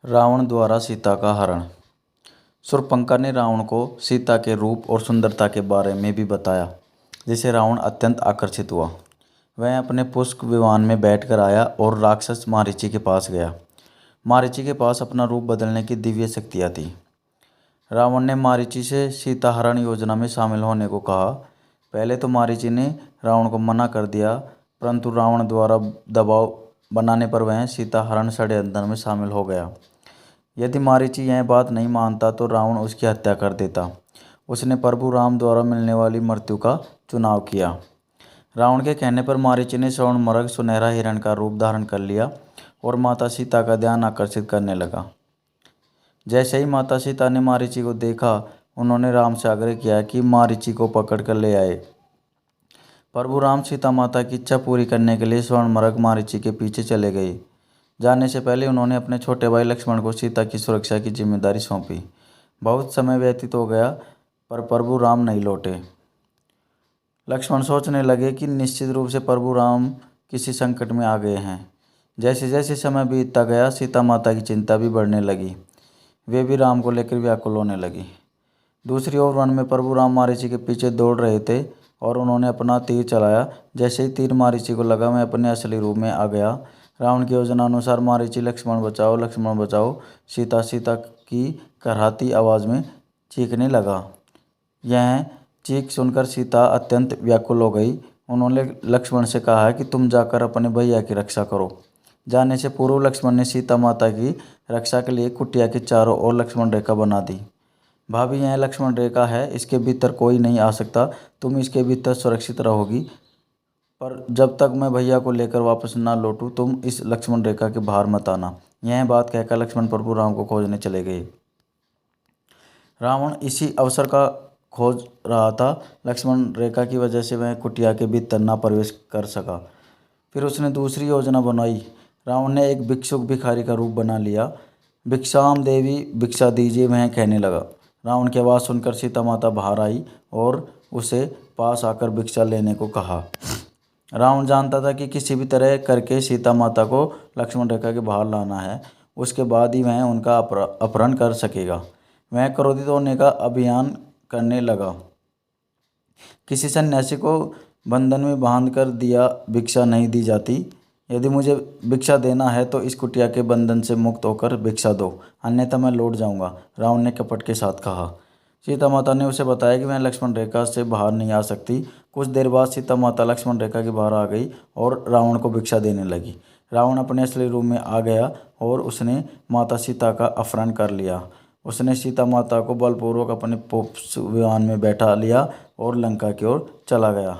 रावण द्वारा सीता का हरण। शूर्पणखा ने रावण को सीता के रूप और सुंदरता के बारे में भी बताया, जिससे रावण अत्यंत आकर्षित हुआ। वह अपने पुष्प विमान में बैठकर आया और राक्षस मारीची के पास गया। मारीची के पास अपना रूप बदलने की दिव्य शक्तियाँ थी। रावण ने मारीची से सीता हरण योजना में शामिल होने को कहा। पहले तो मारीची ने रावण को मना कर दिया, परंतु रावण द्वारा दबाव बनाने पर वह सीता हरण षड्यंत्र में शामिल हो गया। यदि मारीची यह बात नहीं मानता तो रावण उसकी हत्या कर देता। उसने प्रभु राम द्वारा मिलने वाली मृत्यु का चुनाव किया। रावण के कहने पर मारीची ने स्वर्णमर्ग सुनहरा हिरण का रूप धारण कर लिया और माता सीता का ध्यान आकर्षित करने लगा। जैसे ही माता सीता ने मारीची को देखा, उन्होंने राम से आग्रह किया कि मारीची को पकड़ कर ले आए। प्रभु राम सीता माता की इच्छा पूरी करने के लिए स्वर्णमर्ग मारीची के पीछे चले गए। जाने से पहले उन्होंने अपने छोटे भाई लक्ष्मण को सीता की सुरक्षा की जिम्मेदारी सौंपी। बहुत समय व्यतीत हो गया, पर प्रभु राम नहीं लौटे। लक्ष्मण सोचने लगे कि निश्चित रूप से प्रभु राम किसी संकट में आ गए हैं। जैसे जैसे समय बीतता गया, सीता माता की चिंता भी बढ़ने लगी। वे भी राम को लेकर व्याकुल होने लगी। दूसरी ओर वन में प्रभु राम मारीची के पीछे दौड़ रहे थे और उन्होंने अपना तीर चलाया। जैसे ही तीर मारीची को लगा, मैं अपने असली रूप में आ गया। रावण की योजना अनुसार मारीची लक्ष्मण बचाओ सीता सीता की करहाती आवाज़ में चीखने लगा। यह चीख सुनकर सीता अत्यंत व्याकुल हो गई। उन्होंने लक्ष्मण से कहा कि तुम जाकर अपने भैया की रक्षा करो। जाने से पूर्व लक्ष्मण ने सीता माता की रक्षा के लिए कुटिया के चारों ओर लक्ष्मण रेखा बना दी। भाभी, यह लक्ष्मण रेखा है, इसके भीतर कोई नहीं आ सकता। तुम इसके भीतर सुरक्षित रहोगी, पर जब तक मैं भैया को लेकर वापस ना लौटूं, तुम इस लक्ष्मण रेखा के बाहर मत आना। यह बात कहकर लक्ष्मण प्रभु राम को खोजने चले गए। रावण इसी अवसर का खोज रहा था। लक्ष्मण रेखा की वजह से वह कुटिया के भीतर ना प्रवेश कर सका। फिर उसने दूसरी योजना बनाई। रावण ने एक भिक्षुक भिखारी का रूप बना लिया। भिक्षाम देवी, भिक्षा दीजिए, वह कहने लगा। रावण की आवाज़ सुनकर सीता माता बाहर आई और उसे पास आकर भिक्षा लेने को कहा। रावण जानता था कि किसी भी तरह करके सीता माता को लक्ष्मण रेखा के बाहर लाना है, उसके बाद ही वह उनका अपहरण कर सकेगा। वह क्रोधित होने का अभियान करने लगा। किसी सन्यासी को बंधन में बांध कर दिया भिक्षा नहीं दी जाती। यदि मुझे भिक्षा देना है तो इस कुटिया के बंधन से मुक्त होकर भिक्षा दो, अन्यथा मैं लौट जाऊंगा, रावण ने कपट के साथ कहा। सीता माता ने उसे बताया कि वह लक्ष्मण रेखा से बाहर नहीं आ सकती। कुछ देर बाद सीता माता लक्ष्मण रेखा के बाहर आ गई और रावण को भिक्षा देने लगी। रावण अपने असली रूप में आ गया और उसने माता सीता का अपहरण कर लिया। उसने सीता माता को बलपूर्वक अपने पुष्प विमान में बैठा लिया और लंका की ओर चला गया।